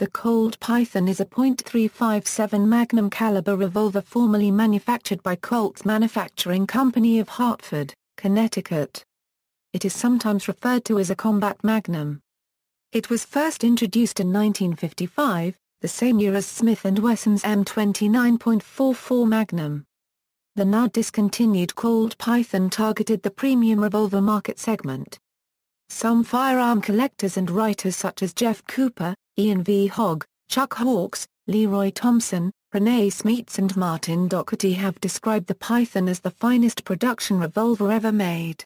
The Colt Python is a .357 Magnum caliber revolver formerly manufactured by Colt's Manufacturing Company of Hartford, Connecticut. It is sometimes referred to as a combat Magnum. It was first introduced in 1955, the same year as Smith & Wesson's M29.44 Magnum. The now discontinued Colt Python targeted the premium revolver market segment. Some firearm collectors and writers such as Jeff Cooper, Ian V. Hogg, Chuck Hawks, Leroy Thompson, Renee Smeets and Martin Dougherty have described the Python as the finest production revolver ever made.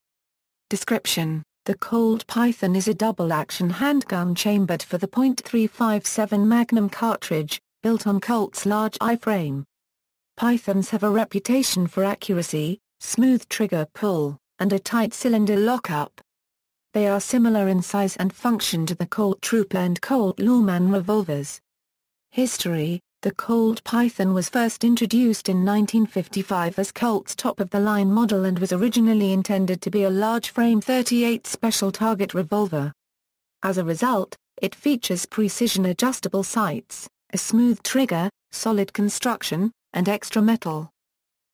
Description: the Colt Python is a double-action handgun chambered for the .357 Magnum cartridge, built on Colt's large I-frame. Pythons have a reputation for accuracy, smooth trigger pull, and a tight cylinder lockup. They are similar in size and function to the Colt Trooper and Colt Lawman revolvers. History: the Colt Python was first introduced in 1955 as Colt's top-of-the-line model and was originally intended to be a large-frame .38 special target revolver. As a result, it features precision-adjustable sights, a smooth trigger, solid construction, and extra metal.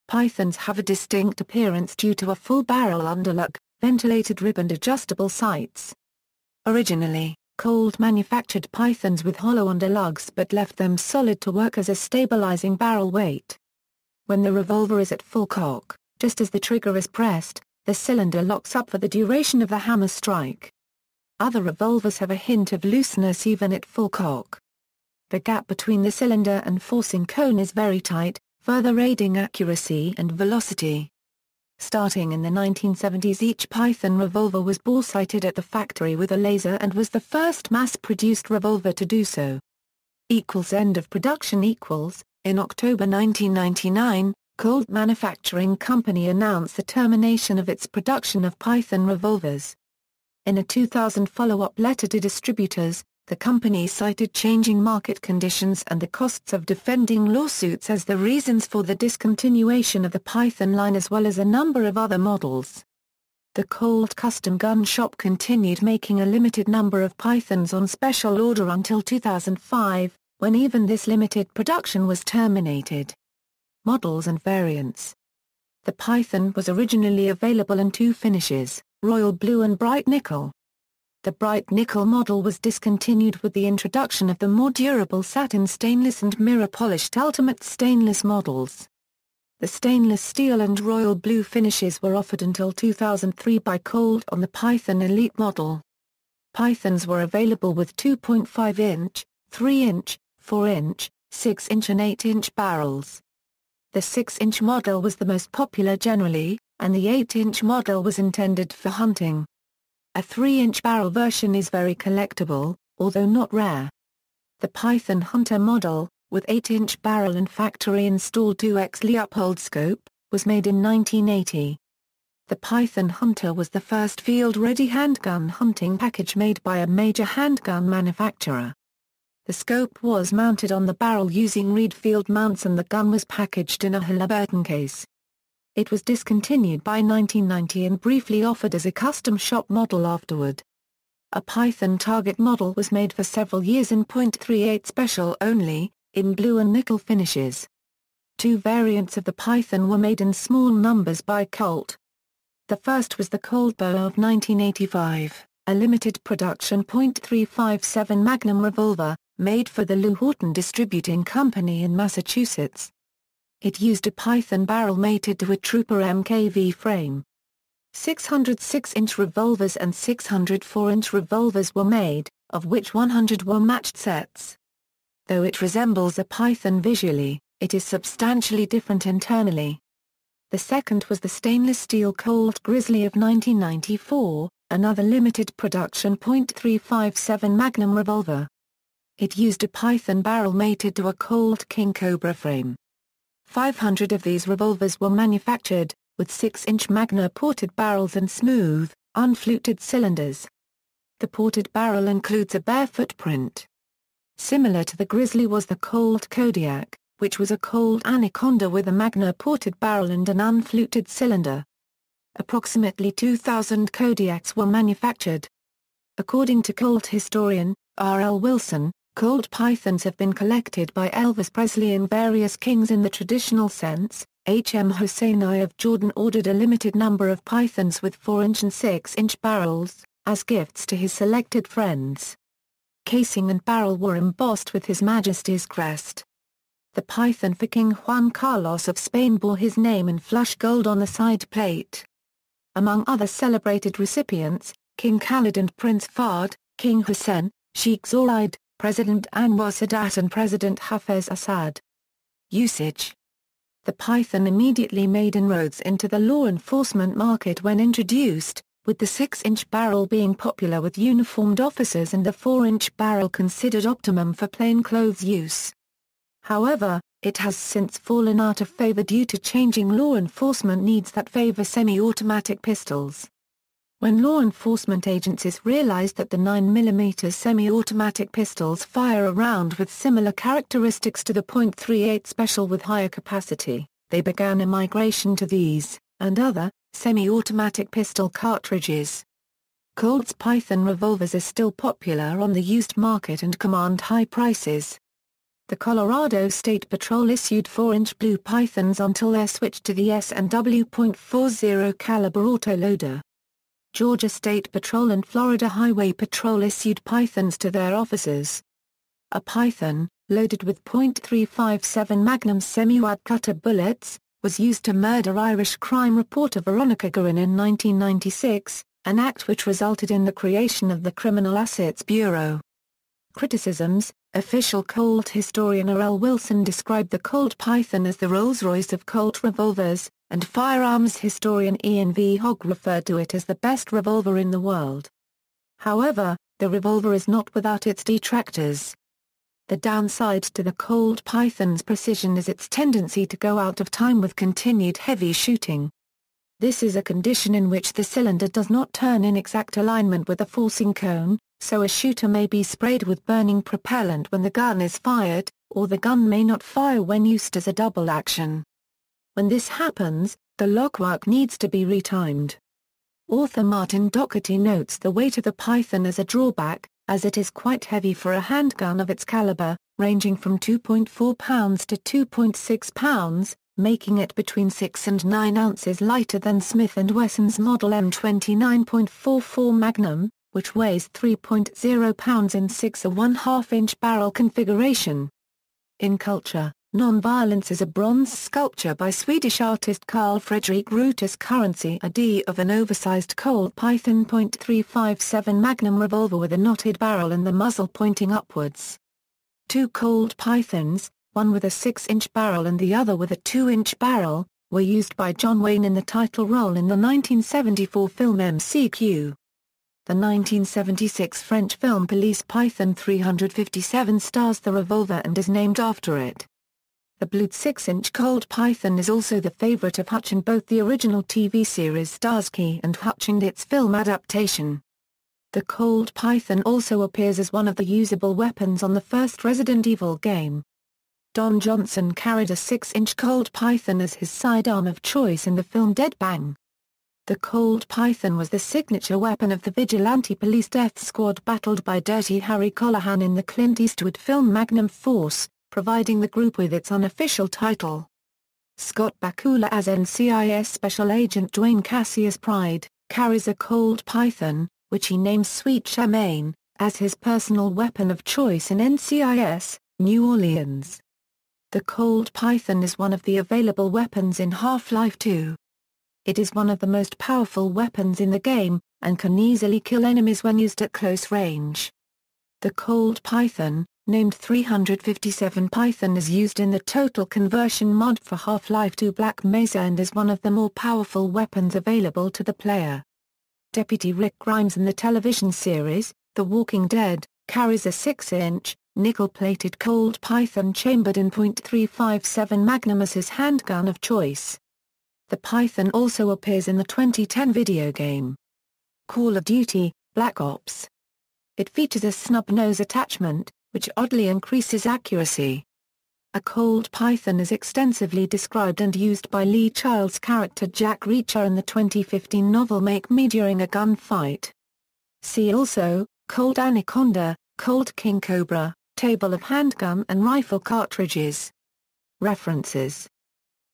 Pythons have a distinct appearance due to a full barrel underlock, ventilated rib and adjustable sights. Originally, Colt manufactured Pythons with hollow underlugs but left them solid to work as a stabilizing barrel weight. When the revolver is at full cock, just as the trigger is pressed, the cylinder locks up for the duration of the hammer strike. Other revolvers have a hint of looseness even at full cock. The gap between the cylinder and forcing cone is very tight, further aiding accuracy and velocity. Starting in the 1970s, each Python revolver was bore-sighted at the factory with a laser and was the first mass-produced revolver to do so. End of production. In October 1999, Colt Manufacturing Company announced the termination of its production of Python revolvers. In a 2000 follow-up letter to distributors, the company cited changing market conditions and the costs of defending lawsuits as the reasons for the discontinuation of the Python line, as well as a number of other models. The Colt Custom Gun Shop continued making a limited number of Pythons on special order until 2005, when even this limited production was terminated. Models and variants. The Python was originally available in two finishes, royal blue and bright nickel. The bright nickel model was discontinued with the introduction of the more durable satin stainless and mirror-polished ultimate stainless models. The stainless steel and royal blue finishes were offered until 2003 by Colt on the Python Elite model. Pythons were available with 2.5-inch, 3-inch, 4-inch, 6-inch and 8-inch barrels. The 6-inch model was the most popular generally, and the 8-inch model was intended for hunting. A 3-inch barrel version is very collectible, although not rare. The Python Hunter model, with 8-inch barrel and factory-installed 2x Leupold scope, was made in 1980. The Python Hunter was the first field-ready handgun hunting package made by a major handgun manufacturer. The scope was mounted on the barrel using reed field mounts and the gun was packaged in a Halliburton case. It was discontinued by 1990 and briefly offered as a custom shop model afterward. A Python target model was made for several years in .38 special only, in blue and nickel finishes. Two variants of the Python were made in small numbers by Colt. The first was the Colt Bow of 1985, a limited production .357 Magnum revolver, made for the Lou Horton Distributing Company in Massachusetts. It used a Python barrel mated to a Trooper MKV frame. 606-inch revolvers and 604-inch revolvers were made, of which 100 were matched sets. Though it resembles a Python visually, it is substantially different internally. The second was the stainless steel Colt Grizzly of 1994, another limited production .357 Magnum revolver. It used a Python barrel mated to a Colt King Cobra frame. 500 of these revolvers were manufactured, with 6-inch Magna ported barrels and smooth, unfluted cylinders. The ported barrel includes a bare footprint. Similar to the Grizzly was the Colt Kodiak, which was a Colt Anaconda with a Magna ported barrel and an unfluted cylinder. Approximately 2,000 Kodiaks were manufactured. According to Colt historian, R. L. Wilson, Colt Pythons have been collected by Elvis Presley and various kings in the traditional sense. H.M. Hussein I of Jordan ordered a limited number of pythons with 4-inch and 6-inch barrels, as gifts to his selected friends. Casing and barrel were embossed with His Majesty's crest. The python for King Juan Carlos of Spain bore his name in flush gold on the side plate. Among other celebrated recipients, King Khalid and Prince Fahd, King Hussein, Sheikh Zayed, President Anwar Sadat and President Hafez Assad. Usage. The python immediately made inroads into the law enforcement market when introduced, with the 6-inch barrel being popular with uniformed officers and the 4-inch barrel considered optimum for plainclothes use. However, it has since fallen out of favor due to changing law enforcement needs that favor semi-automatic pistols. When law enforcement agencies realized that the 9mm semi-automatic pistols fire a round with similar characteristics to the .38 Special with higher capacity, they began a migration to these, and other, semi-automatic pistol cartridges. Colt's Python revolvers are still popular on the used market and command high prices. The Colorado State Patrol issued 4-inch blue Pythons until their switch to the S&W .40 caliber autoloader. Georgia State Patrol and Florida Highway Patrol issued Pythons to their officers. A Python, loaded with .357 Magnum semi-wide cutter bullets, was used to murder Irish crime reporter Veronica Guerin in 1996, an act which resulted in the creation of the Criminal Assets Bureau. Criticisms. Official Colt historian R.L. Wilson described the Colt Python as the Rolls-Royce of Colt revolvers, and firearms historian Ian V. Hogg referred to it as the best revolver in the world. However, the revolver is not without its detractors. The downside to the Colt Python's precision is its tendency to go out of time with continued heavy shooting. This is a condition in which the cylinder does not turn in exact alignment with the forcing cone, so a shooter may be sprayed with burning propellant when the gun is fired, or the gun may not fire when used as a double action. When this happens, the lockwork needs to be retimed. Author Martin Dougherty notes the weight of the Python as a drawback, as it is quite heavy for a handgun of its caliber, ranging from 2.4 pounds to 2.6 pounds, making it between 6 and 9 ounces lighter than Smith & Wesson's Model M29.44 Magnum, which weighs 3.0 pounds in 6½ barrel configuration. In culture, non-violence is a bronze sculpture by Swedish artist Carl Fredrik Rutus currency a D of an oversized Colt Python .357 Magnum revolver with a knotted barrel and the muzzle pointing upwards. 2 Colt Pythons, one with a 6-inch barrel and the other with a 2-inch barrel, were used by John Wayne in the title role in the 1974 film MCQ. The 1976 French film Police Python 357 stars the revolver and is named after it. The blued 6-inch Colt Python is also the favorite of Hutch in both the original TV series Starsky and Hutch and its film adaptation. The Colt Python also appears as one of the usable weapons on the first Resident Evil game. Don Johnson carried a 6-inch Colt Python as his sidearm of choice in the film Dead Bang. The Colt Python was the signature weapon of the vigilante police death squad battled by Dirty Harry Callahan in the Clint Eastwood film Magnum Force, providing the group with its unofficial title. Scott Bakula as NCIS Special Agent Dwayne Cassius Pride, carries a Colt Python, which he names Sweet Charmaine, as his personal weapon of choice in NCIS, New Orleans. The Colt Python is one of the available weapons in Half-Life 2. It is one of the most powerful weapons in the game, and can easily kill enemies when used at close range. The Colt Python, named 357 Python, is used in the Total Conversion mod for Half-Life 2 Black Mesa and is one of the more powerful weapons available to the player. Deputy Rick Grimes in the television series, The Walking Dead, carries a 6-inch, nickel-plated Colt Python chambered in .357 Magnum as his handgun of choice. The Python also appears in the 2010 video game Call of Duty: Black Ops. It features a snub nose attachment, which oddly increases accuracy. A Colt Python is extensively described and used by Lee Child's character Jack Reacher in the 2015 novel Make Me during a gunfight. See also, Colt Anaconda, Colt King Cobra, Table of handgun and rifle cartridges. References.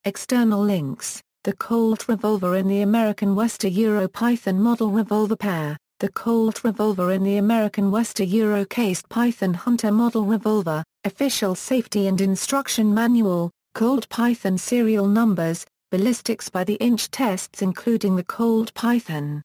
External links: the Colt revolver in the American Wester Euro Python model revolver pair, the Colt revolver in the American Wester Euro cased Python Hunter model revolver, official safety and instruction manual, Colt Python serial numbers, ballistics by the inch tests including the Colt Python.